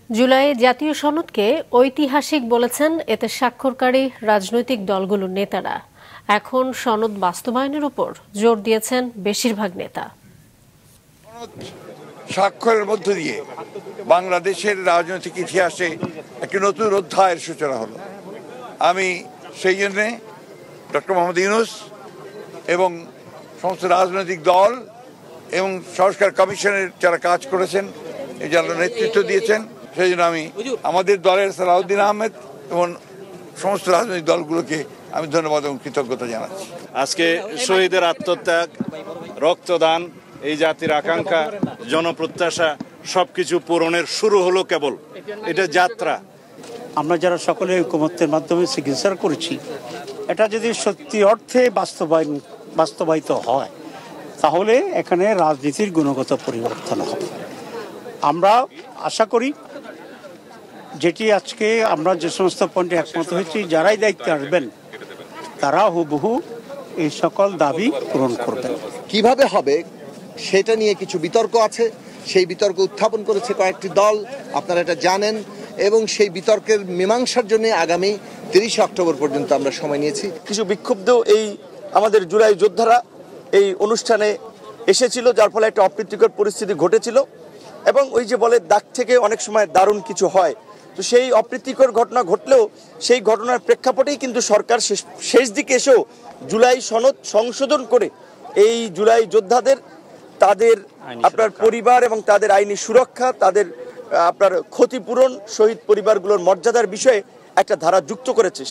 জুলাই জাতীয় সনদকে ঐতিহাসিক বলেছেন এতে স্বাক্ষরকারী রাজনৈতিক দলগুলোর নেতারা। এখন সনদ বাস্তবায়নের উপর জোর দিয়েছেন বেশিরভাগ নেতা। স্বাক্ষরের মধ্য দিয়ে বাংলাদেশের রাজনৈতিক ইতিহাসে একটি নতুন অধ্যায়ের সূচনা হলো। আমি সেই জন্যে ডক্টর মোহাম্মদ ইউনূস এবং সমস্ত রাজনৈতিক দল এবং সংস্কার কমিশনের যারা কাজ করেছেন, যারা নেতৃত্ব দিয়েছেন, সেই জন্য আমি আমাদের দলের সালাউদ্দিন আহমেদ এবং সমস্ত রাজনৈতিক দলগুলোকে আমি ধন্যবাদ এবং কৃতজ্ঞতা জানাচ্ছি। আজকে শহীদের আত্মত্যাগ, রক্তদান, এই জাতির আকাঙ্ক্ষা, জনপ্রত্যাশা সবকিছু পূরণের শুরু হলো কেবল। এটা যাত্রা। আমরা যারা সকলে ঐকমত্যের মাধ্যমে চিকিৎসা করেছি, এটা যদি সত্যি অর্থে বাস্তবায়িত হয় তাহলে এখানে রাজনীতির গুণগত পরিবর্তন হবে। আমরা আশা করি যেটি আজকে আমরা যে সমস্ত পয়েন্টে একমত হয়েছি, যারাই দায়িত্বে আসবেন তারা হুবহু এই সকল দাবি পূরণ করবেন। কিভাবে হবে সেটা নিয়ে কিছু বিতর্ক আছে, সেই বিতর্ক উত্থাপন করেছে কয়েকটি দল, আপনারা এটা জানেন, এবং সেই বিতর্কের মীমাংসার জন্য আগামী 30 অক্টোবর পর্যন্ত আমরা সময় নিয়েছি। কিছু বিক্ষুব্ধ এই আমাদের জুলাই যোদ্ধারা এই অনুষ্ঠানে এসেছিল, যার ফলে একটা অপ্রীতিকর পরিস্থিতি ঘটেছিল, এবং ওই যে বলে দাগ থেকে অনেক সময় দারুণ কিছু হয়। তো সেই অপ্রীতিকর ঘটনা ঘটলেও সেই ঘটনার প্রেক্ষাপটেই কিন্তু সরকার শেষ দিকে এসেও জুলাই সনদ সংশোধন করে এই জুলাই যোদ্ধাদের তাদের আপনার পরিবার এবং তাদের আইনি সুরক্ষা, তাদের আপনার ক্ষতিপূরণ, শহীদ পরিবারগুলোর মর্যাদার বিষয়ে একটা ধারা যুক্ত করেছে।